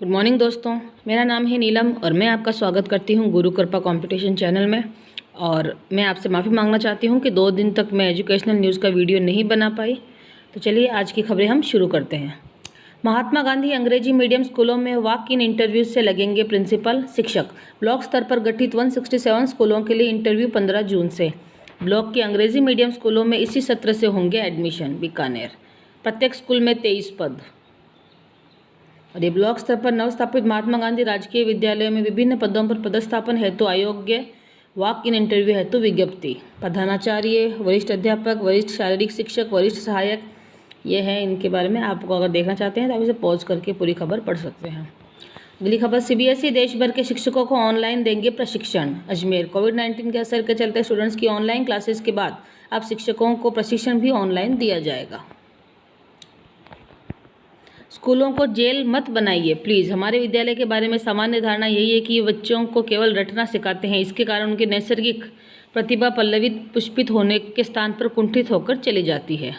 Good morning दोस्तों, मेरा नाम है नीलम और मैं आपका स्वागत करती हूं गुरु कृपा कंपटीशन चैनल में। और मैं आपसे माफ़ी मांगना चाहती हूं कि 2 दिन तक मैं एजुकेशनल न्यूज़ का वीडियो नहीं बना पाई। तो चलिए आज की खबरें हम शुरू करते हैं। महात्मा गांधी अंग्रेजी मीडियम स्कूलों में वॉक इन इंटरव्यू से लगेंगे प्रिंसिपल शिक्षक। ब्लॉक स्तर पर गठित 167 स्कूलों के लिए इंटरव्यू 15 जून से। ब्लॉक के अंग्रेजी मीडियम स्कूलों में इसी सत्र से होंगे एडमिशन। बीकानेर, प्रत्येक स्कूल में 23 पद। और ये ब्लॉक स्तर पर नवस्थापित महात्मा गांधी राजकीय विद्यालयों में विभिन्न पदों पर पदस्थापन हेतु अयोग्य वॉक इन इंटरव्यू हेतु विज्ञप्ति। प्रधानाचार्य, वरिष्ठ अध्यापक, वरिष्ठ शारीरिक शिक्षक, वरिष्ठ सहायक, ये है इनके बारे में। आपको अगर देखना चाहते हैं तो आप इसे पॉज करके पूरी खबर पढ़ सकते हैं। अगली खबर, सीबीएसई देश भर के शिक्षकों को ऑनलाइन देंगे प्रशिक्षण। अजमेर, कोविड-19 के असर के चलते स्टूडेंट्स की ऑनलाइन क्लासेस के बाद अब शिक्षकों को प्रशिक्षण भी ऑनलाइन दिया जाएगा। स्कूलों को जेल मत बनाइए प्लीज़। हमारे विद्यालय के बारे में सामान्य धारणा यही है कि ये बच्चों को केवल रटना सिखाते हैं। इसके कारण उनकी नैसर्गिक प्रतिभा पल्लवित पुष्पित होने के स्थान पर कुंठित होकर चली जाती है।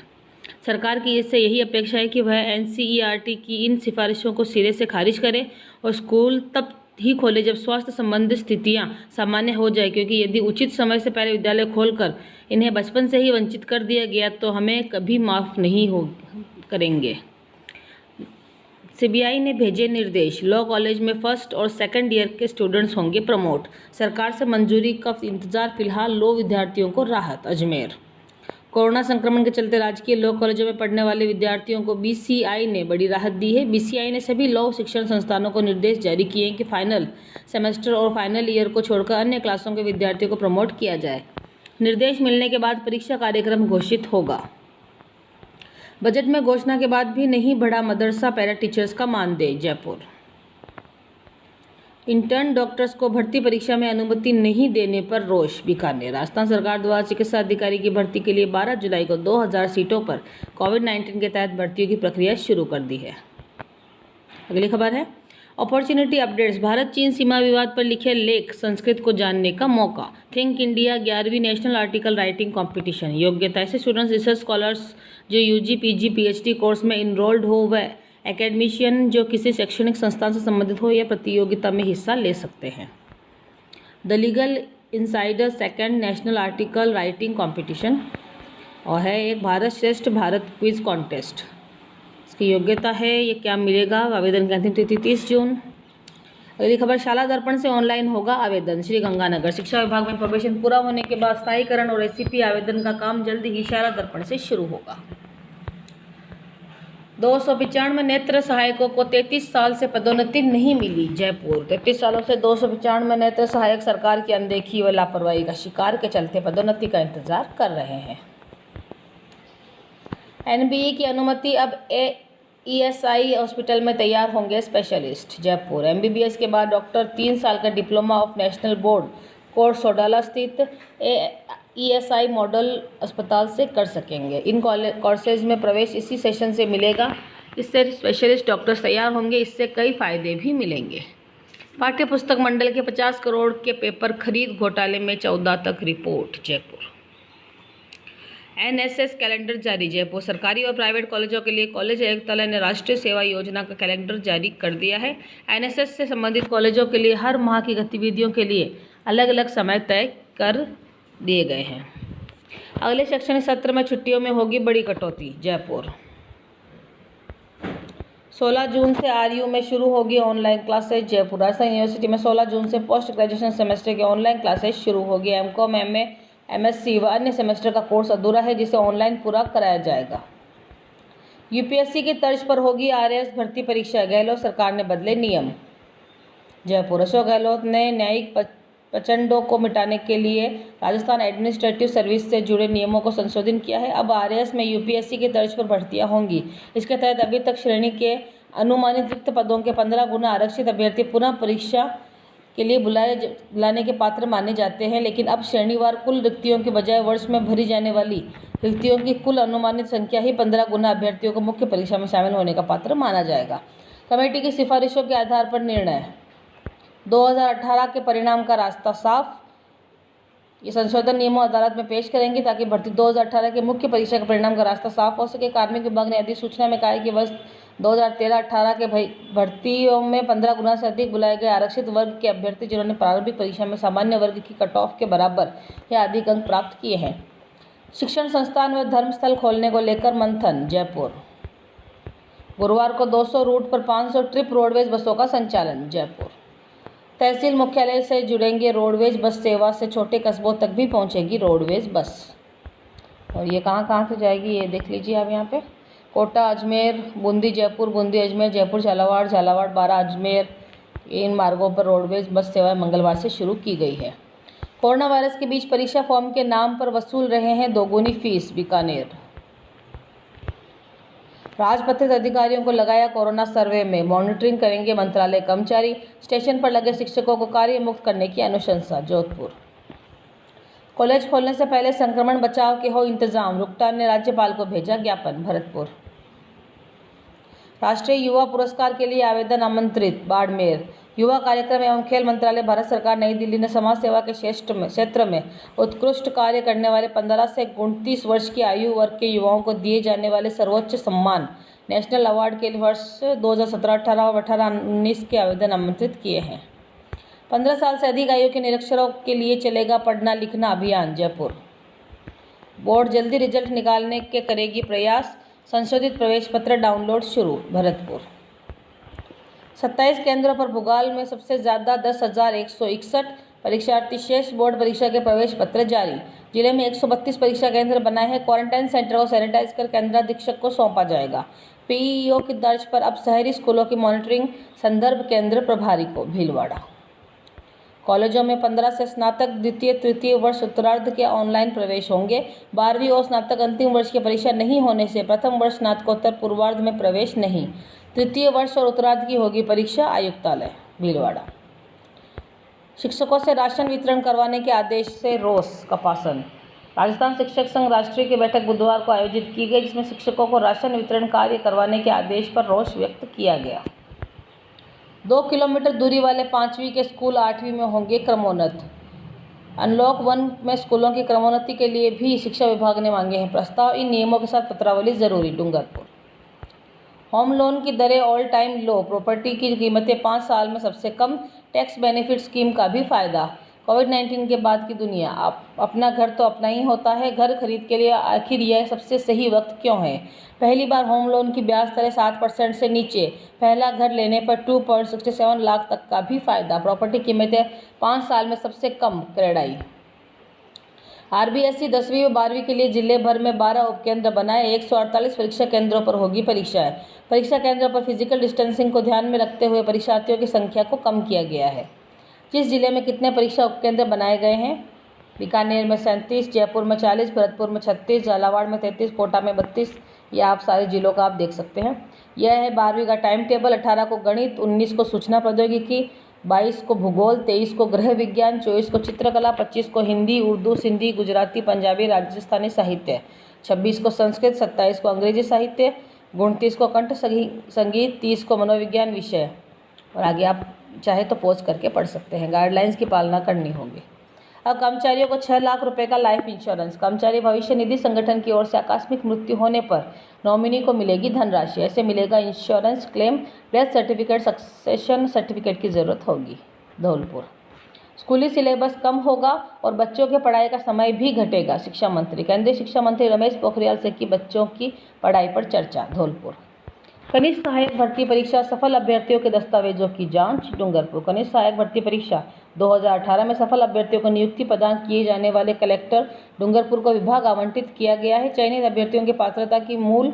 सरकार की इससे यही अपेक्षा है कि वह एनसीईआरटी की इन सिफारिशों को सिरे से खारिज करे और स्कूल तब ही खोले जब स्वास्थ्य संबंधी स्थितियां सामान्य हो जाए, क्योंकि यदि उचित समय से पहले विद्यालय खोलकर इन्हें बचपन से ही वंचित कर दिया गया तो हमें कभी माफ़ नहीं करेंगे। सीबीआई ने भेजे निर्देश, लॉ कॉलेज में फर्स्ट और सेकंड ईयर के स्टूडेंट्स होंगे प्रमोट। सरकार से मंजूरी का इंतजार, फिलहाल लॉ विद्यार्थियों को राहत। अजमेर, कोरोना संक्रमण के चलते राजकीय लॉ कॉलेजों में पढ़ने वाले विद्यार्थियों को बीसीआई ने बड़ी राहत दी है। बीसीआई ने सभी लॉ शिक्षण संस्थानों को निर्देश जारी किए हैं कि फाइनल सेमेस्टर और फाइनल ईयर को छोड़कर अन्य क्लासों के विद्यार्थियों को प्रमोट किया जाए। निर्देश मिलने के बाद परीक्षा कार्यक्रम घोषित होगा। बजट में घोषणा के बाद भी नहीं बढ़ा मदरसा पैरा टीचर्स का मानदेय। जयपुर, इंटर्न डॉक्टर्स को भर्ती परीक्षा में अनुमति नहीं देने पर रोष। बीकानेर, राजस्थान सरकार द्वारा चिकित्सा अधिकारी की भर्ती के लिए 12 जुलाई को 2000 सीटों पर कोविड-19 के तहत भर्तियों की प्रक्रिया शुरू कर दी है। अगली खबर है अपॉर्चुनिटी अपडेट्स। भारत चीन सीमा विवाद पर लिखे लेख, संस्कृत को जानने का मौका। थिंक इंडिया 11वीं नेशनल आर्टिकल राइटिंग कंपटीशन। योग्यता, ऐसे स्टूडेंट्स, रिसर्च स्कॉलर्स जो यूजी, पीजी, पीएचडी कोर्स में इनरोल्ड हो व एकेडमिशियन जो किसी शैक्षणिक संस्थान से संबंधित हो या प्रतियोगिता में हिस्सा ले सकते हैं। The legal insider second national article writing competition और है एक भारत श्रेष्ठ भारत क्विज कॉन्टेस्ट। इसकी योग्यता है, ये क्या मिलेगा? आवेदन की अंतिम तिथि 30 जून। अगली खबर, शाला दर्पण से ऑनलाइन होगा आवेदन। श्री गंगानगर, शिक्षा विभाग में प्रोबेशन पूरा होने के बाद स्थायीकरण और एसीपी आवेदन का काम जल्द ही शाला दर्पण से शुरू होगा। 295 नेत्र सहायकों को 33 साल से पदोन्नति नहीं मिली। जयपुर, 33 सालों से 295 नेत्र सहायक सरकार की अनदेखी व लापरवाही का शिकार के चलते पदोन्नति का इंतजार कर रहे हैं। एनबीई की अनुमति, अब ईएसआई हॉस्पिटल में तैयार होंगे स्पेशलिस्ट। जयपुर, एमबीबीएस के बाद डॉक्टर 3 साल का diploma of national board course Sodala स्थित ईएसआई मॉडल अस्पताल से कर सकेंगे। इन कोर्सेज में प्रवेश इसी सेशन से मिलेगा। इससे स्पेशलिस्ट डॉक्टर्स तैयार होंगे। इससे कई फायदे भी मिलेंगे। पाठ्य पुस्तक मंडल के 50 करोड़ के पेपर खरीद घोटाले में 14 तक रिपोर्ट। जयपुर, एनएसएस कैलेंडर जारी। जयपुर, सरकारी और प्राइवेट कॉलेजों के लिए कॉलेज आयुक्तालय ने राष्ट्रीय सेवा योजना का कैलेंडर जारी कर दिया है। एनएसएस से संबंधित कॉलेजों के लिए हर माह की गतिविधियों के लिए अलग अलग समय तय कर दिए गए हैं। अगले शैक्षणिक सत्र में छुट्टियों में होगी बड़ी कटौती। जयपुर, 16 जून से आरयू में शुरू होगी online classes. Jaipur, Rajasthan university में 16 जून से पोस्ट ग्रेजुएशन सेमेस्टर की ऑनलाइन क्लासेज शुरू होगी। एमकॉम, एमए, एमएससी व अन्य सेमेस्टर का कोर्स अधूरा है जिसे ऑनलाइन पूरा कराया जाएगा। यूपीएससी की तर्ज पर होगी आरएएस भर्ती परीक्षा। गहलोत सरकार ने बदले नियम। जयपुर, अशोक गहलोत ने न्यायिक प्रचंडों को मिटाने के लिए राजस्थान एडमिनिस्ट्रेटिव सर्विस से जुड़े नियमों को संशोधित किया है। अब आरएएस में यूपीएससी की तर्ज पर भर्तियां होंगी। इसके तहत अभी तक श्रेणी के अनुमानित रिक्त पदों के 15 गुना आरक्षित अभ्यर्थी पुनः परीक्षा के लिए बुलाने के पात्र माने जाते हैं, लेकिन अब श्रेणीवार कुल रिक्तियों के बजाय वर्ष में भरी जाने वाली रिक्तियों की कुल अनुमानित संख्या ही 15 गुना अभ्यर्थियों को मुख्य परीक्षा में शामिल होने का पात्र माना जाएगा। कमेटी की सिफारिशों के आधार पर निर्णय। 2018 के परिणाम का रास्ता साफ। ये संशोधन नियमों अदालत में पेश करेंगे ताकि भर्ती 2018 के मुख्य परीक्षा के परिणाम का रास्ता साफ हो सके। कार्मिक विभाग ने अधिसूचना में कहा है कि वर्ष 2013-18 के भर्तियों में 15 गुना से अधिक बुलाए गए आरक्षित वर्ग के अभ्यर्थी जिन्होंने प्रारंभिक परीक्षा में सामान्य वर्ग की कट ऑफ के बराबर या अधिक अंक प्राप्त किए हैं। शिक्षण संस्थान व धर्मस्थल खोलने को लेकर मंथन, जयपुर। गुरुवार को 200 रूट पर 500 ट्रिप रोडवेज बसों का संचालन, जयपुर। तहसील मुख्यालय से जुड़ेंगे रोडवेज बस सेवा से छोटे कस्बों तक भी पहुंचेगी रोडवेज बस। और ये कहाँ से जाएगी ये देख लीजिए आप यहाँ पे। कोटा अजमेर बूंदी जयपुर, बूंदी अजमेर, जयपुर झालावाड़, झालावाड़ बारा अजमेर, इन मार्गों पर रोडवेज बस सेवाएं मंगलवार से शुरू की गई है। कोरोना वायरस के बीच परीक्षा फॉर्म के नाम पर वसूल रहे हैं दोगुनी फीस, बीकानेर। राजपत्रित अधिकारियों को लगाया कोरोना सर्वे में, मॉनिटरिंग करेंगे मंत्रालय कर्मचारी। स्टेशन पर लगे शिक्षकों को कार्य मुक्त करने की अनुशंसा, जोधपुर। कॉलेज खोलने से पहले संक्रमण बचाव के हो इंतजाम, रुकटार ने राज्यपाल को भेजा ज्ञापन, भरतपुर। राष्ट्रीय युवा पुरस्कार के लिए आवेदन आमंत्रित, बाड़मेर। युवा कार्यक्रम एवं खेल मंत्रालय, भारत सरकार, नई दिल्ली ने समाज सेवा के क्षेत्र में उत्कृष्ट कार्य करने वाले 15 से 29 वर्ष की आयु वर्ग के युवाओं को दिए जाने वाले सर्वोच्च सम्मान नेशनल अवार्ड के लिए वर्ष 2017-18 और 18-19 के आवेदन आमंत्रित किए हैं। 15 साल से अधिक आयु के निरक्षरों के लिए चलेगा पढ़ना लिखना अभियान, जयपुर। बोर्ड जल्दी रिजल्ट निकालने के करेगी प्रयास, संशोधित प्रवेश पत्र डाउनलोड शुरू, भरतपुर। 27 केंद्रों पर भूगोल में सबसे ज़्यादा 10,161 परीक्षार्थी शेष, बोर्ड परीक्षा के प्रवेश पत्र जारी। जिले में 132 परीक्षा केंद्र बनाए हैं। क्वारंटाइन सेंटर को सैनिटाइज कर केंद्राधीक्षक को सौंपा जाएगा। पीईओ की तर्ज पर अब शहरी स्कूलों की मॉनिटरिंग संदर्भ केंद्र प्रभारी को, भीलवाड़ा। कॉलेजों में 15 से स्नातक द्वितीय तृतीय वर्ष उत्तरार्ध के ऑनलाइन प्रवेश होंगे। 12वीं और स्नातक अंतिम वर्ष की परीक्षा नहीं होने से प्रथम वर्ष स्नातकोत्तर पूर्वार्ध में प्रवेश नहीं। तृतीय वर्ष और उत्तरार्ध की होगी परीक्षा, आयुक्तालय, भीलवाड़ा। शिक्षकों से राशन वितरण करवाने के आदेश से रोष, कपासन। राजस्थान शिक्षक संघ राष्ट्रीय की बैठक बुधवार को आयोजित की गई, जिसमें शिक्षकों को राशन वितरण कार्य करवाने के आदेश पर रोष व्यक्त किया गया। 2 किलोमीटर दूरी वाले 5वीं के स्कूल 8वीं में होंगे क्रमोन्नत। अनलॉक 1 में स्कूलों की क्रमोन्नति के लिए भी शिक्षा विभाग ने मांगे हैं प्रस्ताव। इन नियमों के साथ पत्रावली जरूरी, डूंगरपुर। होम लोन की दरें ऑल टाइम लो, प्रॉपर्टी की कीमतें 5 साल में सबसे कम, टैक्स बेनिफिट स्कीम का भी फायदा। कोविड-19 के बाद की दुनिया, अपना घर तो अपना ही होता है। घर खरीद के लिए आखिर यह सबसे सही वक्त क्यों है? पहली बार होम लोन की ब्याज दरें 7% से नीचे, पहला घर लेने पर 2.67 लाख तक का भी फायदा। प्रॉपर्टी कीमतें 5 साल में सबसे कम, क्रेडाई। आरबीएसई 10वीं व 12वीं के लिए जिले भर में 12 उपकेंद्र बनाए। 148 परीक्षा केंद्रों पर होगी परीक्षाएं। परीक्षा केंद्रों पर फिजिकल डिस्टेंसिंग को ध्यान में रखते हुए परीक्षार्थियों की संख्या को कम किया गया है। जिस जिले में कितने परीक्षा उपकेंद्र बनाए गए हैं? बीकानेर में 37, जयपुर में 40, भरतपुर में 36, झालावाड़ में 33, कोटा में 32। ये आप सारे जिलों का आप देख सकते हैं। यह है 12वीं का टाइम टेबल। 18 को गणित, 19 को सूचना प्रौद्योगिकी, 22 को भूगोल, 23 को गृह विज्ञान, 24 को चित्रकला, 25 को हिंदी, उर्दू, सिंधी, गुजराती, पंजाबी, राजस्थानी साहित्य, 26 को संस्कृत, 27 को अंग्रेजी साहित्य, 29 को कंठ संगीत, 30 को मनोविज्ञान विषय। और आगे आप चाहे तो पॉज करके पढ़ सकते हैं। गाइडलाइंस की पालना करनी होगी। अब कर्मचारियों को 6 लाख रुपए का लाइफ इंश्योरेंस। कर्मचारी भविष्य निधि संगठन की ओर से आकस्मिक मृत्यु होने पर नॉमिनी को मिलेगी धनराशि। ऐसे मिलेगा insurance claim, death certificate, succession certificate की जरूरत होगी, धौलपुर। स्कूली सिलेबस कम होगा और बच्चों के पढ़ाई का समय भी घटेगा, शिक्षा मंत्री। केंद्रीय शिक्षा मंत्री रमेश पोखरियाल से की बच्चों की पढ़ाई पर चर्चा, धौलपुर। कनिष्ठ सहायक भर्ती परीक्षा सफल अभ्यर्थियों के दस्तावेजों की जांच, डूंगरपुर। कनिष्ठ सहायक भर्ती परीक्षा 2018 में सफल अभ्यर्थियों को नियुक्ति प्रदान किए जाने वाले कलेक्टर डूंगरपुर को विभाग आवंटित किया गया है। चयनित अभ्यर्थियों की पात्रता की मूल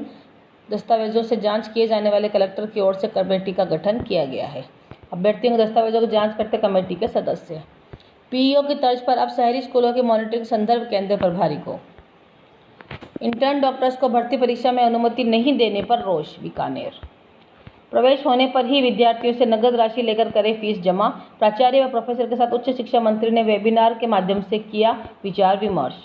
दस्तावेजों से जांच किए जाने वाले कलेक्टर की ओर से कमेटी का गठन किया गया है। अभ्यर्थियों के दस्तावेजों की जाँच करते कमेटी के सदस्य। पीईओ की तर्ज पर अब शहरी स्कूलों की मॉनिटरिंग संदर्भ केंद्र प्रभारी को। इंटर्न डॉक्टर्स को भर्ती परीक्षा में अनुमति नहीं देने पर रोष, बीकानेर। प्रवेश होने पर ही विद्यार्थियों से नगद राशि लेकर करें फीस जमा। प्राचार्य व प्रोफेसर के साथ उच्च शिक्षा मंत्री ने वेबिनार के माध्यम से किया विचार विमर्श।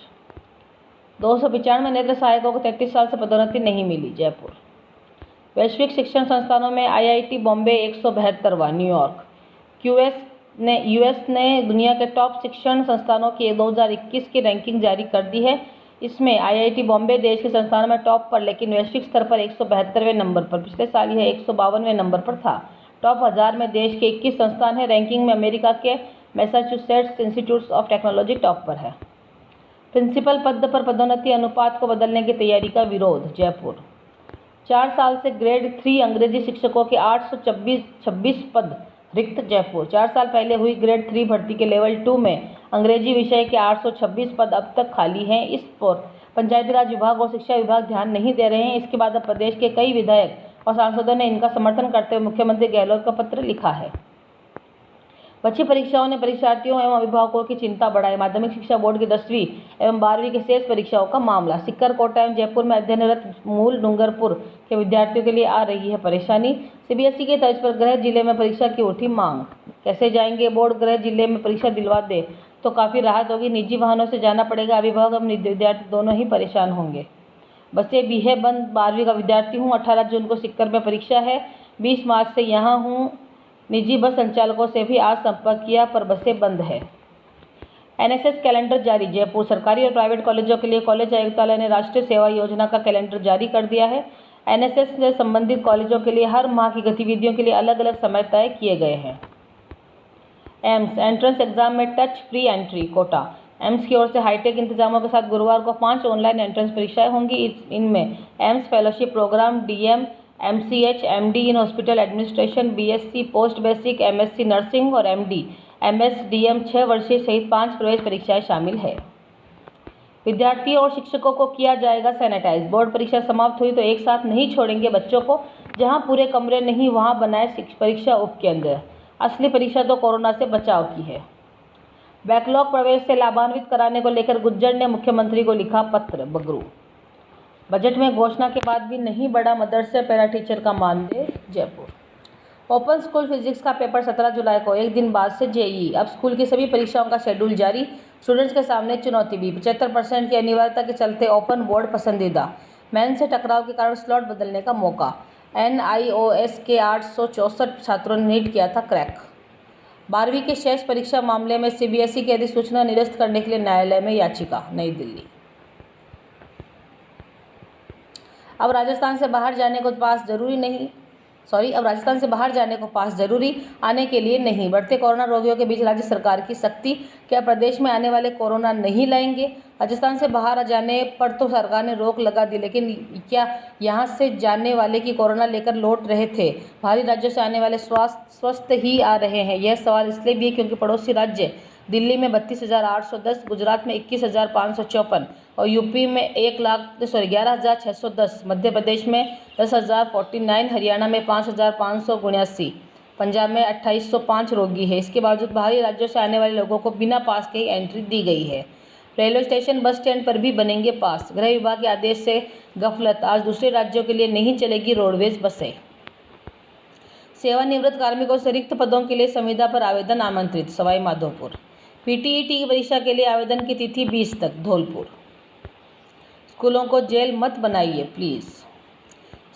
295 नेत्र सहायकों को 33 साल से पदोन्नति नहीं मिली, जयपुर। वैश्विक शिक्षण संस्थानों में आईआईटी बॉम्बे 172वां, न्यूयॉर्क। क्यूएस यूएस ने दुनिया के टॉप शिक्षण संस्थानों की 2021 की रैंकिंग जारी कर दी है। इसमें आईआईटी बॉम्बे देश के संस्थानों में टॉप पर, लेकिन वैश्विक स्तर पर 172वें नंबर पर। पिछले साल यह 152वें नंबर पर था। टॉप 1000 में देश के 21 संस्थान हैं। रैंकिंग में अमेरिका के Massachusetts institute of technology top पर है। प्रिंसिपल पद पर पदोन्नति अनुपात को बदलने की तैयारी का विरोध, जयपुर। 4 साल से ग्रेड 3 अंग्रेजी शिक्षकों के 826 पद रिक्त, जयपुर। 4 साल पहले हुई ग्रेड 3 भर्ती के लेवल 2 में अंग्रेजी विषय के 826 पद अब तक खाली हैं। इस पर पंचायती राज विभाग और शिक्षा विभाग ध्यान नहीं दे रहे हैं। इसके बाद अब प्रदेश के कई विधायक और सांसदों ने इनका समर्थन करते हुए मुख्यमंत्री गहलोत को पत्र लिखा है। बची परीक्षाओं ने परीक्षार्थियों एवं अभिभावकों की चिंता बढ़ाई। माध्यमिक शिक्षा बोर्ड की 10वीं एवं 12वीं की शेष परीक्षाओं का मामला। सिक्कर, कोटा एवं जयपुर में अध्ययनरत मूल डूंगरपुर के विद्यार्थियों के लिए आ रही है परेशानी। सीबीएसई के तर्ज पर गृह जिले में परीक्षा की उठी मांग। कैसे जाएंगे बोर्ड? गृह जिले में परीक्षा दिलवा दे तो काफ़ी राहत होगी। निजी वाहनों से जाना पड़ेगा। अभिभावक एवं विद्यार्थी दोनों ही परेशान होंगे। बसें भी है बंद। 12वीं का विद्यार्थी हूँ। 18 जून को सिक्कर में परीक्षा है। 20 मार्च से यहाँ हूँ। निजी बस संचालकों से भी आज संपर्क किया पर बसें बंद है। एनएसएस कैलेंडर जारी, जयपुर। सरकारी और प्राइवेट कॉलेजों के लिए कॉलेज आयुक्तालय ने राष्ट्रीय सेवा योजना का कैलेंडर जारी कर दिया है। एनएसएस से संबंधित कॉलेजों के लिए हर माह की गतिविधियों के लिए अलग अलग समय तय किए गए हैं। एम्स एंट्रेंस एग्जाम में touch free entry, quota. AIIMS की ओर से हाईटेक इंतजामों के साथ गुरुवार को 5 ऑनलाइन एंट्रेंस परीक्षाएं होंगी। इनमें AIIMS fellowship programme, DM, MCh, MD in hospital administration, BSc post basic, MSc nursing और एमडी, एमएसडीएम 6 वर्षीय सहित 5 प्रवेश परीक्षाएं शामिल है। विद्यार्थियों और शिक्षकों को किया जाएगा सैनिटाइज। बोर्ड परीक्षा समाप्त हुई तो एक साथ नहीं छोड़ेंगे बच्चों को। जहां पूरे कमरे नहीं वहां बनाए परीक्षा उपकेंद्र। असली परीक्षा तो कोरोना से बचाव की है। बैकलॉग प्रवेश से लाभान्वित कराने को लेकर गुज्जर ने मुख्यमंत्री को लिखा पत्र, बगरू। बजट में घोषणा के बाद भी नहीं बढ़ा मदरसे पैरा टीचर का मानदेय, जयपुर। ओपन स्कूल फिजिक्स का पेपर 17 जुलाई को, एक दिन बाद से जेईई। अब स्कूल की सभी परीक्षाओं का शेड्यूल जारी। स्टूडेंट्स के सामने चुनौती भी। 75% की अनिवार्यता के चलते ओपन बोर्ड पसंदीदा। मेंस से टकराव के कारण स्लॉट बदलने का मौका। एनआईओएस के 864 छात्रों ने नीट किया था क्रैक। 12वीं के शेष परीक्षा मामले में सीबीएसई की अधिसूचना निरस्त करने के लिए न्यायालय में याचिका, नई दिल्ली। अब राजस्थान से बाहर जाने को पास जरूरी आने के लिए नहीं। बढ़ते कोरोना रोगियों के बीच राज्य सरकार की सख्ती। क्या प्रदेश में आने वाले कोरोना नहीं लाएंगे? राजस्थान से बाहर जाने पर तो सरकार ने रोक लगा दी, लेकिन क्या यहाँ से जाने वाले की कोरोना लेकर लौट रहे थे? बाहरी राज्यों से आने वाले स्वस्थ ही आ रहे हैं? यह सवाल इसलिए भी है क्योंकि पड़ोसी राज्य दिल्ली में 32,810, गुजरात में 21,554 और यूपी में 11,610, मध्य प्रदेश में 10,049, हरियाणा में 5,579, पंजाब में 2,805 रोगी है। इसके बावजूद बाहरी राज्यों से आने वाले लोगों को बिना पास के ही एंट्री दी गई है। रेलवे स्टेशन, बस स्टैंड पर भी बनेंगे पास। गृह विभाग के आदेश से गफलत। आज दूसरे राज्यों के लिए नहीं चलेगी रोडवेज बसें। सेवानिवृत्त कार्मिकों से रिक्त पदों के लिए संविदा पर आवेदन आमंत्रित, सवाई माधोपुर। पीटीईटी की परीक्षा के लिए आवेदन की तिथि 20 तक, धौलपुर। स्कूलों को जेल मत बनाइए प्लीज़।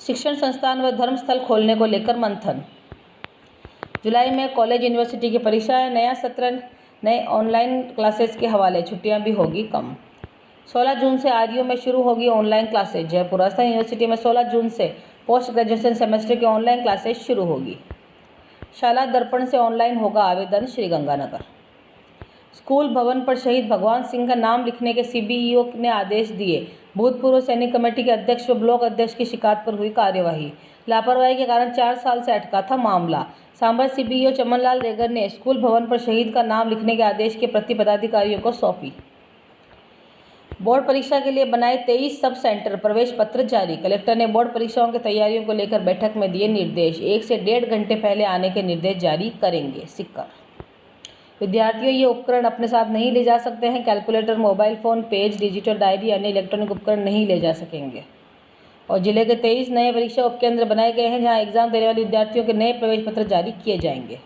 शिक्षण संस्थान व धर्मस्थल खोलने को लेकर मंथन। जुलाई में कॉलेज यूनिवर्सिटी की परीक्षाएं, नया सत्र, नए ऑनलाइन क्लासेस के हवाले। छुट्टियां भी होगी कम। 16 जून से आरयू में शुरू होगी online classes, Jaipur. Rajasthan university में 16 जून से पोस्ट ग्रेजुएशन सेमेस्टर की ऑनलाइन क्लासेज शुरू होगी। शाला दर्पण से ऑनलाइन होगा आवेदन, श्रीगंगानगर। स्कूल भवन पर शहीद भगवान सिंह का नाम लिखने के सीबीईओ ने आदेश दिए। भूतपूर्व सैनिक कमेटी के अध्यक्ष व ब्लॉक अध्यक्ष की शिकायत पर हुई कार्यवाही। लापरवाही के कारण 4 साल से अटका था मामला। सांभर सीबीईओ चमनलाल रेगर ने स्कूल भवन पर शहीद का नाम लिखने के आदेश की प्रति पदाधिकारियों को सौंपी। बोर्ड परीक्षा के लिए बनाए 23 सब सेंटर, प्रवेश पत्र जारी। कलेक्टर ने बोर्ड परीक्षाओं की तैयारियों को लेकर बैठक में दिए निर्देश। 1 से 1.5 घंटे पहले आने के निर्देश जारी करेंगे, सिक्कर। विद्यार्थियों ये उपकरण अपने साथ नहीं ले जा सकते हैं। Calculator, mobile phone, page, digital diary, अन्य इलेक्ट्रॉनिक उपकरण नहीं ले जा सकेंगे। और जिले के 23 नए परीक्षा उपकेंद्र बनाए गए हैं, जहां एग्जाम देने वाले विद्यार्थियों के नए प्रवेश पत्र जारी किए जाएंगे।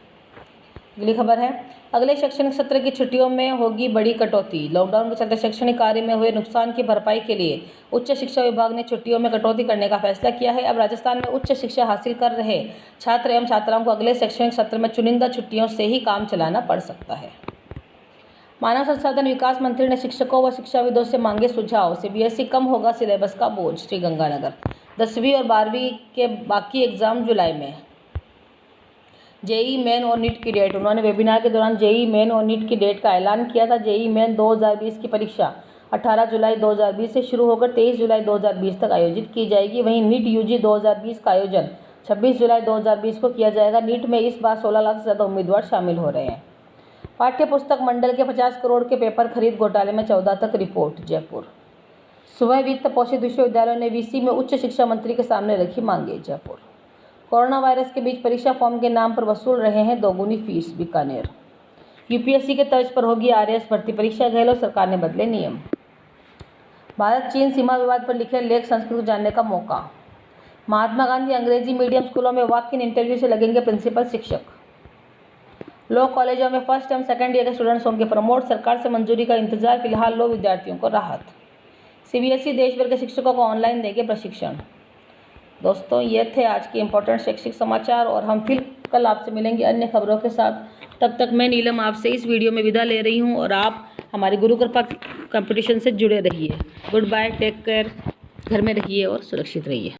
अगली खबर है, अगले शैक्षणिक सत्र की छुट्टियों में होगी बड़ी कटौती। लॉकडाउन के चलते शैक्षणिक कार्य में हुए नुकसान की भरपाई के लिए उच्च शिक्षा विभाग ने छुट्टियों में कटौती करने का फैसला किया है। अब राजस्थान में उच्च शिक्षा हासिल कर रहे छात्र एवं छात्राओं को अगले शैक्षणिक सत्र में चुनिंदा छुट्टियों से ही काम चलाना पड़ सकता है। मानव संसाधन विकास मंत्री ने शिक्षकों व शिक्षाविदों से मांगे सुझाव। सीबीएसई कम होगा सिलेबस का बोझ। श्रीगंगानगर 10वीं और 12वीं के बाकी एग्जाम जुलाई में। जेई मेन और नीट की डेट। उन्होंने वेबिनार के दौरान जेई मेन और नीट की डेट का ऐलान किया था। जेई मेन 2020 की परीक्षा 18 जुलाई 2020 से शुरू होकर 23 जुलाई 2020 तक आयोजित की जाएगी। वहीं नीट यूजी 2020 का आयोजन 26 जुलाई 2020 को किया जाएगा। नीट में इस बार 16 लाख से ज़्यादा उम्मीदवार शामिल हो रहे हैं। पाठ्य पुस्तक मंडल के 50 करोड़ के पेपर खरीद घोटाले में 14 तक रिपोर्ट। जयपुर स्वयं वित्त पोषित विश्वविद्यालयों ने वीसी में उच्च शिक्षा मंत्री के सामने रखी मांगे। जयपुर कोरोना वायरस के बीच परीक्षा फॉर्म के नाम पर वसूल रहे हैं दोगुनी फीस। बीकानेर यूपीएससी के तर्ज पर होगी आरएएस भर्ती परीक्षा। गहलोत सरकार ने बदले नियम। भारत चीन सीमा विवाद पर लिखे लेख संस्कृत को जानने का मौका। महात्मा गांधी अंग्रेजी मीडियम स्कूलों में वॉक इन इंटरव्यू से लगेंगे प्रिंसिपल शिक्षक। लॉ कॉलेजों में फर्स्ट एवं सेकंड ईयर के स्टूडेंट्स होंगे प्रमोट। सरकार से मंजूरी का इंतजार, फिलहाल लॉ विद्यार्थियों को राहत। सीबीएसई देश भर के शिक्षकों को ऑनलाइन देंगे प्रशिक्षण। दोस्तों, ये थे आज के इम्पोर्टेंट शैक्षिक समाचार और हम फिर कल आपसे मिलेंगे अन्य खबरों के साथ। तब तक मैं नीलम आपसे इस वीडियो में विदा ले रही हूँ और आप हमारी गुरु कृपा कंपटीशन से जुड़े रहिए। गुड बाय, टेक केयर, घर में रहिए और सुरक्षित रहिए।